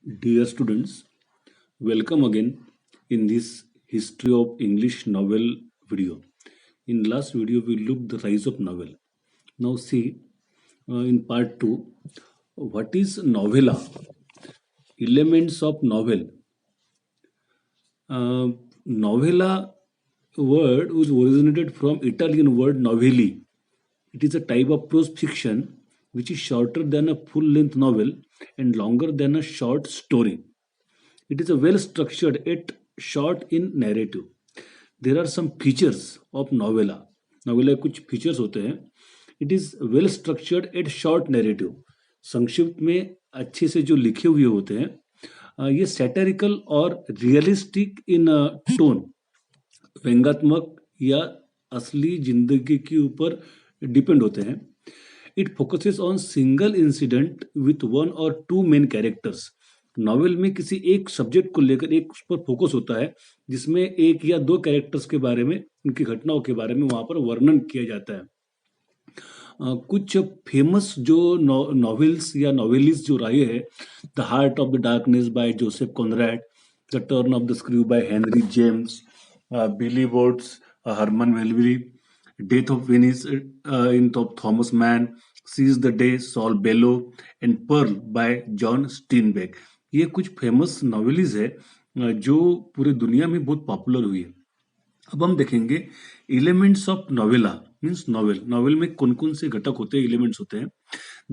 Dear students, welcome again in this history of English novel video. In last video, we looked the rise of novel. Now see in part 2, what is novella? Elements of novel. Uh, Novella word was originated from Italian word novelli. It is a type of prose fiction which is shorter than a full-length novel and longer than a short story. It is a well structured yet short in narrative. There are some features of novella. Novella कुछ features होते हैं. It is well structured at short narrative. संक्षिप्त में अच्छे से जो लिखे हुए होते हैं. ये सैटेरिकल और रियलिस्टिक इन टोन, व्यंग्यात्मक या असली जिंदगी के ऊपर डिपेंड होते हैं. It focuses on single incident with one और टू मेन कैरेक्टर्स. नॉवेल में किसी एक सब्जेक्ट को लेकर एक उस पर फोकस होता है जिसमें एक या दो कैरेक्टर्स के बारे में, उनकी घटनाओं के बारे में वहां पर वर्णन किया जाता है. कुछ फेमस जो नॉवेल्स या नॉवेलिस्ट जो रहे हैं, the heart of the darkness by Joseph Conrad, the turn of the screw by Henry James, Billy Budd, Herman Melville, death of Venice in Thomas Mann, seize the day Saul Bellow and pearl by John Steinbeck. ये कुछ famous novelist है जो पूरे दुनिया में बहुत popular हुई है. अब हम देखेंगे elements of novella means novel. Novel में कौन कौन से घटक होते हैं, एलिमेंट्स होते हैं.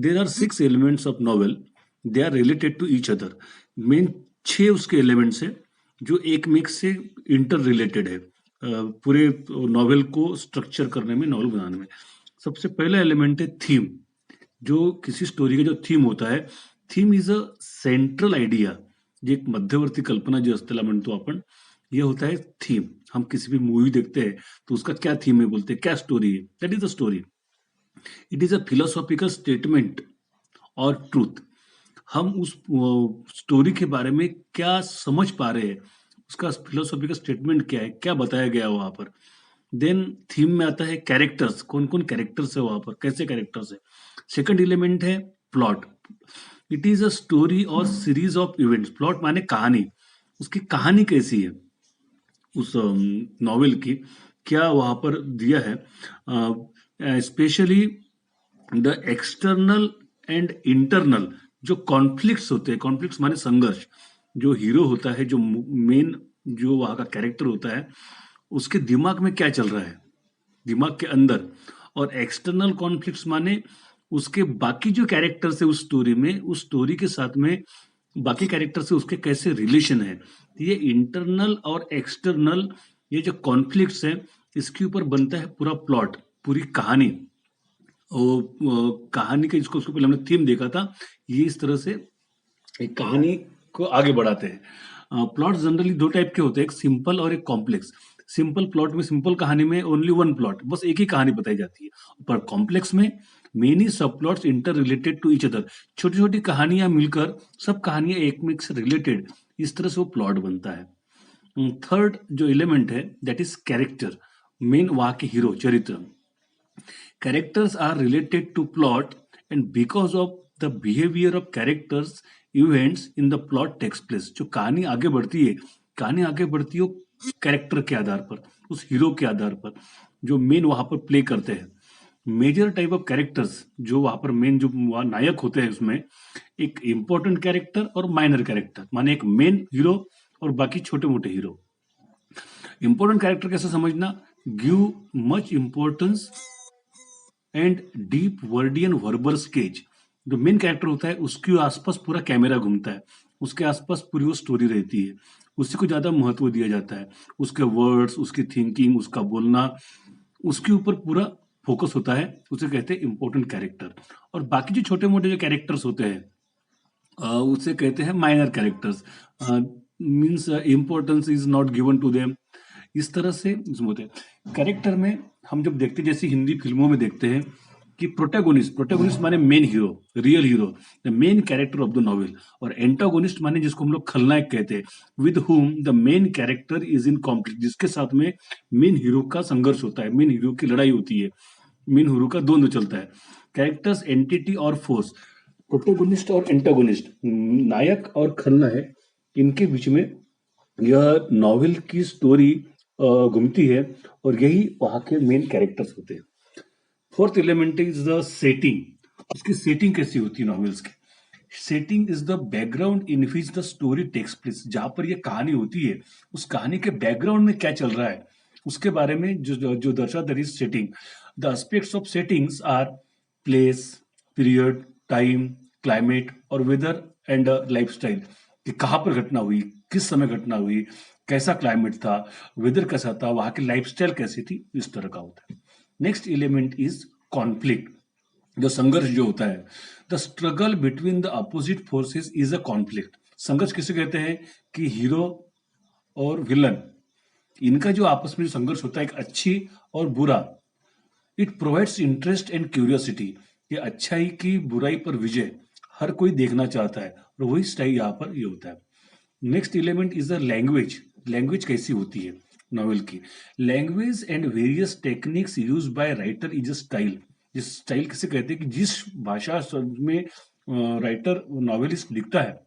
There are 6 elements of novel. They are related to each other. Main 6 उसके एलिमेंट्स है जो एक में से इंटर रिलेटेड है पूरे नॉवेल को स्ट्रक्चर करने में, नॉवेल बनाने में. सबसे पहला एलिमेंट है थीम. जो किसी स्टोरी का जो थीम होता है, theme is a central idea. जे एक मध्यवर्ती कल्पना जो असते म्हणतो आपण, ये होता है थीम. हम किसी भी मूवी देखते हैं तो उसका क्या थीम है बोलते हैं, क्या स्टोरी है, that is the story. It is a philosophical statement और ट्रूथ. हम उस स्टोरी के बारे में क्या समझ पा रहे हैं, उसका फिलोसॉफिकल स्टेटमेंट क्या है, क्या बताया गया वहां पर. देन थीम में आता है कैरेक्टर्स. कौन कौन कैरेक्टर्स है वहां पर, कैसे कैरेक्टर्स है. सेकंड एलिमेंट है plot. It is a story और सीरीज ऑफ इवेंट्स. प्लॉट माने कहानी. उसकी कहानी कैसी है उस नॉवेल की, क्या वहां पर दिया है. Specially the external and internal जो कॉन्फ्लिक्ट्स होते हैं. कॉन्फ्लिक्ट्स माने संघर्ष. जो हीरो होता है, जो मेन जो वहां का कैरेक्टर होता है, उसके दिमाग में क्या चल रहा है, दिमाग के अंदर. और एक्सटर्नल कॉन्फ्लिक्ट्स माने उसके बाकी जो कैरेक्टर्स है उस स्टोरी में, उस स्टोरी के साथ में बाकी कैरेक्टर से उसके कैसे रिलेशन है. ये इंटरनल और एक्सटर्नल ये जो कॉन्फ्लिक्ट्स है, इसके ऊपर बनता है पूरा प्लॉट, पूरी कहानी. कहानी के जिसको उसको पहले हमने थीम देखा था, ये इस तरह से एक कहानी को आगे बढ़ाते हैं. प्लॉट जनरली दो टाइप के होते हैं, एक सिंपल और एक कॉम्प्लेक्स. सिंपल प्लॉट में, सिंपल कहानी में ओनली वन प्लॉट, बस एक ही कहानी बताई जाती है. पर कॉम्प्लेक्स में many sub plots inter related to each other. छोटी छोटी कहानियां मिलकर सब कहानियां एक में से रिलेटेड, इस तरह से वो प्लॉट बनता है. थर्ड जो एलिमेंट है दैट इज कैरेक्टर. मेन वहां के हीरो, चरित्र. Characters are related to plot, and because of the behavior of characters, events in the plot takes place. जो कहानी आगे बढ़ती है, कहानी आगे बढ़ती है कैरेक्टर के आधार पर, उस हीरो के आधार पर जो मेन वहां पर प्ले करते हैं. मेजर टाइप ऑफ कैरेक्टर्स जो वहां पर मेन जो नायक होते हैं, उसमें एक इंपॉर्टेंट कैरेक्टर और माइनर कैरेक्टर, माने एक मेन हीरो और बाकी छोटे मोटे हीरो. इंपॉर्टेंट कैरेक्टर कैसे समझना, give much importance and deep wordy and verbal sketch. जो मेन कैरेक्टर होता है उसके आसपास पूरा कैमरा घूमता है, उसके आसपास पूरी वो स्टोरी रहती है, उसी को ज्यादा महत्व दिया जाता है. उसके वर्ड्स, उसकी थिंकिंग, उसका बोलना, उसके ऊपर पूरा फोकस होता है. उसे कहते हैं इंपॉर्टेंट कैरेक्टर. और बाकी जो छोटे मोटे जो कैरेक्टर्स होते हैं उसे कहते हैं minor characters. Means importance is not given to them. इस तरह से होते हैं. कैरेक्टर में हम जब देखते हैं, जैसे हिंदी फिल्मों में देखते हैं कि प्रोटैगोनिस्ट, प्रोटैगोनिस्ट माने main hero, real hero, the main character of the novel. और एंटागोनिस्ट माने जिसको हम लोग खलनायक कहते हैं, with whom the main character is in conflict. जिसके साथ में मेन हीरो का संघर्ष होता है, मेन हीरो की लड़ाई होती है, मेन हीरो का द्वंद्व चलता है. कैरेक्टर्स, एंटिटी और फोर्स. प्रोटोगोनिस्ट और एंटागोनिस्ट, नायक और खलनायक, इनके बीच में यह नॉवेल की स्टोरी घूमती है और यही वहाँ के मेन कैरेक्टर्स होते हैं। Fourth element is the setting. उसकी सेटिंग कैसी होती है नॉवेल्स की? Setting is the background in which the story takes place. जहां पर ये कहानी होती है, उस कहानी के बैकग्राउंड में क्या चल रहा है उसके बारे में जो दर्शाता है setting. The aspects of settings are place, period, time, climate और वेदर एंड लाइफस्टाइल। कि कहाँ पर घटना हुई, किस समय घटना हुई, कैसा क्लाइमेट था, वेदर कैसा था, वहां की लाइफस्टाइल कैसी थी, इस तरह का होता है। नेक्स्ट एलिमेंट इज कॉन्फ्लिक्ट, जो संघर्ष जो होता है। The struggle between the opposite forces is a conflict. संघर्ष किसे कहते हैं? कि हीरो और विलन, इनका जो आपस में संघर्ष होता है, एक अच्छी और बुरा। It provides interest and curiosity. ये अच्छाई की बुराई पर विजय हर कोई देखना चाहता है, और वही स्टाइल यहाँ पर ये होता है। Next element is the language. Language कैसी होती है नॉवेल की? Language and various techniques use by writer is a style. जिस स्टाइल किसे कहते हैं? कि जिस भाषा में राइटर नॉवेलिस्ट लिखता है,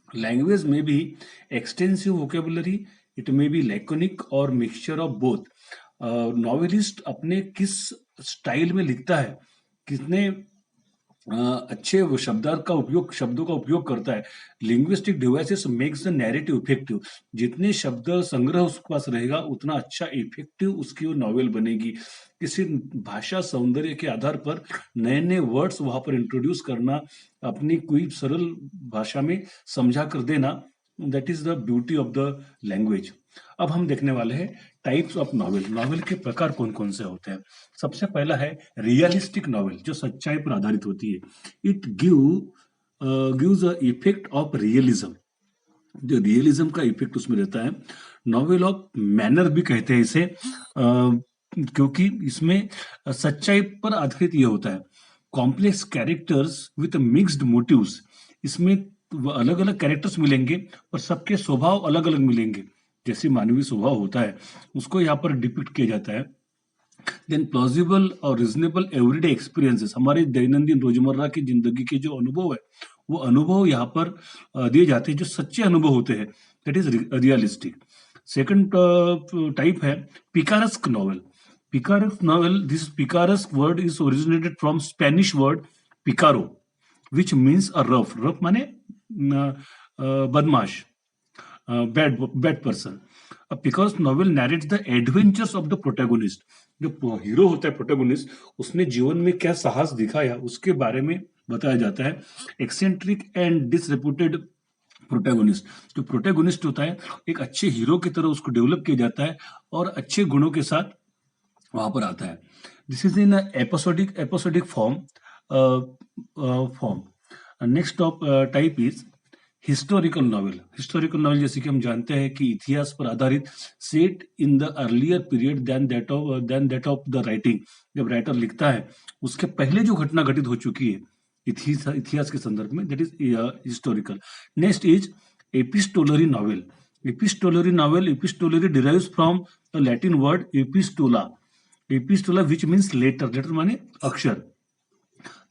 लैंग्वेज में भी extensive vocabulary, it may be laconic और मिक्सचर ऑफ बोथ। नॉवेलिस्ट अपने किस स्टाइल में लिखता है, कितने अच्छे वो शब्दों का उपयोग करता है। Linguistic devices makes the narrative effective. जितने शब्द संग्रह उसके पास रहेगा, उतना अच्छा इफेक्टिव उसकी वो नॉवेल बनेगी। किसी भाषा सौंदर्य के आधार पर नए नए वर्ड्स वहां पर इंट्रोड्यूस करना, अपनी कोई सरल भाषा में समझा कर देना, that is the beauty of the language. अब हम देखने वाले हैं टाइप्स ऑफ नॉवेल। नॉवेल के प्रकार कौन कौन से होते हैं? सबसे पहला है रियलिस्टिक नॉवेल, जो सच्चाई पर आधारित होती है। It gives a effect of realism. जो रियलिज्म का इफेक्ट उसमें रहता है। नॉवेल ऑफ मैनर भी कहते हैं इसे, क्योंकि इसमें सच्चाई पर आधारित ये होता है। Complex characters with mixed motives. इसमें अलग अलग कैरेक्टर्स मिलेंगे और सबके स्वभाव अलग अलग मिलेंगे। जैसे मानवीय स्वभाव होता है, उसको यहाँ पर डिपिक्ट किया जाता है। देन प्लॉजिबल और रीजनेबल एवरीडे एक्सपीरियंसेस। हमारे दैनंदिन रोजमर्रा की जिंदगी के जो अनुभव है, वो अनुभव यहाँ पर दिए जाते हैं, जो सच्चे अनुभव होते हैं। That is realistic. Second type है picaresque novel. Picaresque novel, this picaresque word is originated from Spanish word picaro, which means a rough. Rough माने बदमाश, bad person. Because novel narrates the adventures of the protagonist. जो hero होता है protagonist, उसने जीवन में क्या साहस दिखाया उसके बारे में बताया जाता है। एक्सेंट्रिक एंड डिसरेपुटेड प्रोटैगोनिस्ट, जो प्रोटैगोनिस्ट होता है, एक अच्छे हीरो की तरह उसको डेवलप किया जाता है और अच्छे गुणों के साथ वहां पर आता है। This is in episodic form. Next type is historical novel. Historical novel, जैसे कि हम जानते हैं कि इतिहास पर आधारित, set in the earlier period than that of the writing. जब राइटर लिखता है, उसके पहले जो घटना घटित हो चुकी है इतिहास के संदर्भ में, that is historical. Next is epistolary novel. Epistolary derives from the Latin word epistola. Epistola which means letter. Letter माने अक्षर।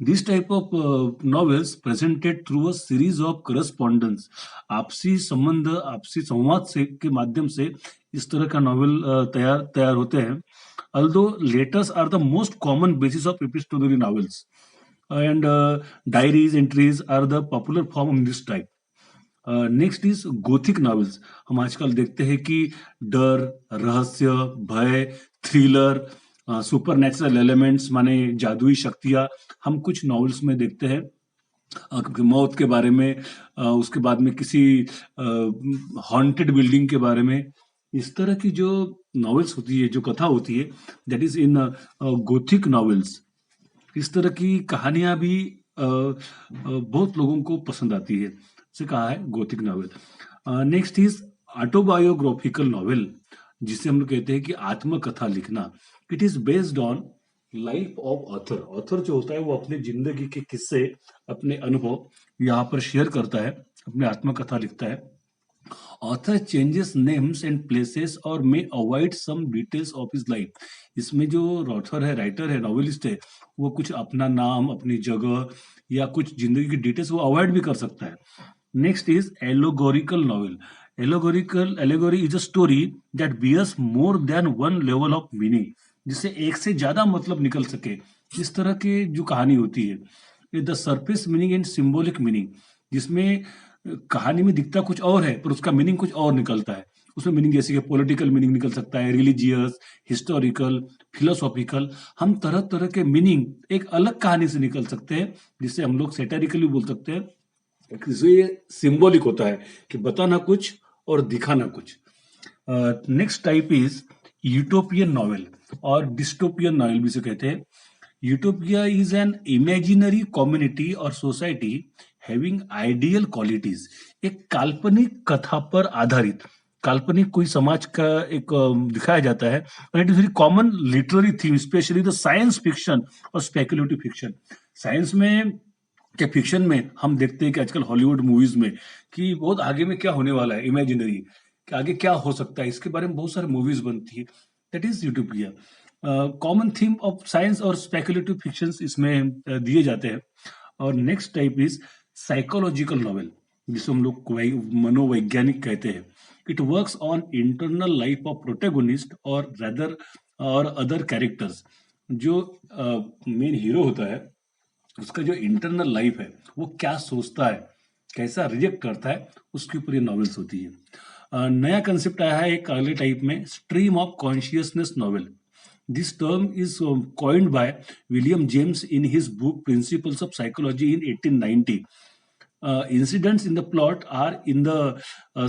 This type of novels presented through a series of correspondence, आपसी संबंध, आपसी संवाद से के माध्यम से इस तरह का नॉवेल तैयार होते हैं। Although letters are the most common basis of epistolary novels, and diaries entries are the popular form in this type. Next is Gothic novels. हम आजकल देखते हैं कि डर, रहस्य, भय, थ्रिलर, सुपर नेचुरल एलिमेंट्स माने जादुई शक्तियां, हम कुछ नॉवेल्स में देखते हैं। मौत के बारे में, उसके बाद में किसी हॉन्टेड बिल्डिंग के बारे में, इस तरह की जो नॉवेल्स होती है, जो कथा होती है, that is in Gothic novels. इस तरह की कहानियां भी बहुत लोगों को पसंद आती है, से कहा है Gothic novel. Next is autobiographical novel, जिसे हम लोग कहते हैं कि आत्मकथा लिखना। It is based on life of author. Author जो होता है, वो अपनी जिंदगी के किस्से, अपने अनुभव यहाँ पर शेयर करता है, अपने आत्मकथा लिखता है। Author changes names and places और may avoid some details of his life. इसमें जो ऑथर है, राइटर है, नॉवेलिस्ट है, वो कुछ अपना नाम, अपनी जगह या कुछ जिंदगी की डिटेल्स वो अवॉइड भी कर सकता है। Next is allegorical novel. Allegory is a story that bears more than one level of meaning, जिससे एक से ज्यादा मतलब निकल सके, इस तरह की जो कहानी होती है। The surface meaning and symbolic meaning, जिसमें कहानी में दिखता कुछ और है पर उसका मीनिंग कुछ और निकलता है। उसमें मीनिंग जैसे कि पॉलिटिकल मीनिंग निकल सकता है, रिलीजियस, हिस्टोरिकल, फिलोसॉफिकल। हम तरह तरह के मीनिंग एक अलग कहानी से निकल सकते हैं, जिससे हम लोग सेटेरिकली बोल सकते हैं। ये सिंबॉलिक होता है कि बताना कुछ और दिखाना कुछ। Next type is utopian novel और डिस्टोपियन नॉवेल भी से कहते हैं। Utopia is an imaginary community और सोसाइटी हैविंग आइडियल क्वालिटीज। एक काल्पनिक कथा पर आधारित काल्पनिक कोई समाज का एक दिखाया जाता है। और it is very common literary theme, specially the science fiction और स्पेकुलेटिव फिक्शन। साइंस में कि फिक्शन में हम देखते हैं कि आजकल हॉलीवुड मूवीज में कि बहुत आगे में क्या होने वाला है, इमेजिनरी कि आगे क्या हो सकता है, इसके बारे में बहुत सारे मूवीज बनती है। That is utopia. Common theme of science और स्पेकुलेटिव फिक्शंस इसमें दिए जाते हैं। और next type is psychological novel, जिसे हम लोग मनोवैज्ञानिक कहते हैं। It works on internal life of protagonist और रदर और अदर कैरेक्टर्स। जो मेन हीरो होता है उसका जो इंटरनल लाइफ है वो क्या सोचता है, कैसा रिजेक्ट करता है, उसके ऊपर ये नॉवेल्स होती है। नया कंसेप्ट आया है एक अगले टाइप में, stream of consciousness novel. This term is coined by William James in his book Principles of Psychology in 1890. Incidents in the plot are in the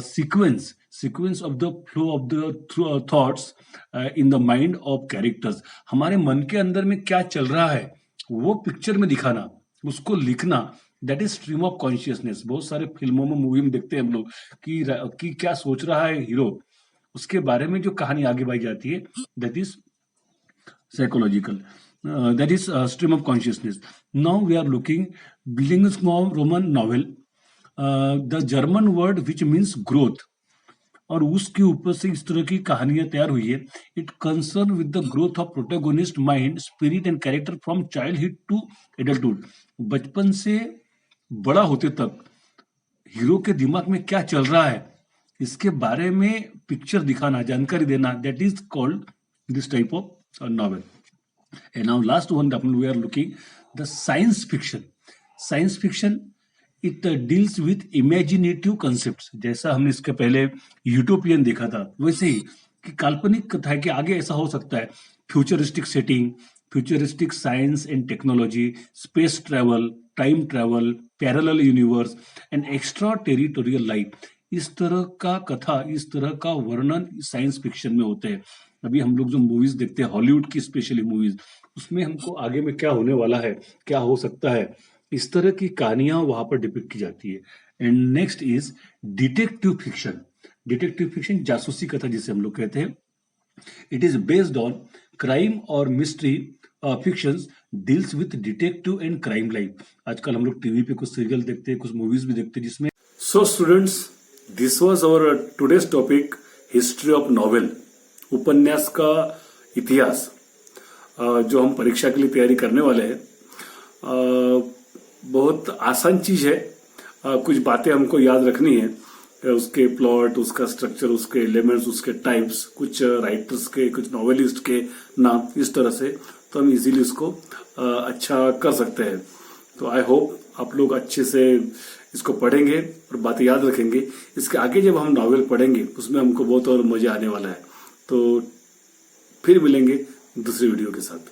sequence of the flow of the thoughts in the mind of characters. हमारे मन के अंदर में क्या चल रहा है वो पिक्चर में दिखाना, उसको लिखना, that is stream of consciousness. बहुत सारे फिल्मों में, मूवी में देखते हैं हम लोग कि क्या सोच रहा है हीरो, उसके बारे में जो कहानी आगे बढ़ाई जाती है, that is psychological. That is stream of consciousness. Now we are looking Bildungsbaum Roman novel. The German word which means growth, और उसके ऊपर से इस तरह की कहानियां तैयार हुई है। It concern with the growth of protagonist mind, spirit and character from childhood to adulthood. बचपन से बड़ा होते तक हीरो के दिमाग में क्या चल रहा है, इसके बारे में पिक्चर दिखाना, जानकारी देना, that is called this type of novel. And now last one that we are looking, the science fiction. Science fiction, it deals with imaginative concepts. जैसा हमने इसके पहले यूटोपियन देखा था, वैसे ही कि काल्पनिक कथा है कि आगे ऐसा हो सकता है। Futuristic setting, futuristic science and technology, space travel, time travel, parallel universe and extra territorial life. इस तरह का कथा, इस तरह का वर्णन साइंस फिक्शन में होते हैं। अभी हम लोग जो मूवीज देखते हैं हॉलीवुड की, स्पेशली मूवीज, उसमें हमको आगे में क्या होने वाला है, क्या हो सकता है, इस तरह की कहानियां वहां पर डिपिक्ट की जाती है। And next is detective fiction. Detective fiction जासूसी कथा जिसे हम लोग कहते हैं। It is based on crime और mystery fictions, deals with detective and crime life. आजकल हम लोग टीवी पे कुछ सीरियल देखते हैं, कुछ मूवीज भी देखते हैं जिसमें। So students, this was our today's topic, history of novel, उपन्यास का इतिहास, जो हम परीक्षा के लिए तैयारी करने वाले हैं। बहुत आसान चीज है, कुछ बातें हमको याद रखनी है, उसके प्लॉट, उसका स्ट्रक्चर, उसके एलिमेंट्स, उसके टाइप्स, कुछ राइटर्स के, कुछ नॉवेलिस्ट के नाम, इस तरह से तो हम इजीली इसको अच्छा कर सकते हैं। तो आई होप आप लोग अच्छे से इसको पढ़ेंगे और बातें याद रखेंगे। इसके आगे जब हम नॉवेल पढ़ेंगे उसमें हमको बहुत और मजा आने वाला है। तो फिर मिलेंगे दूसरी वीडियो के साथ।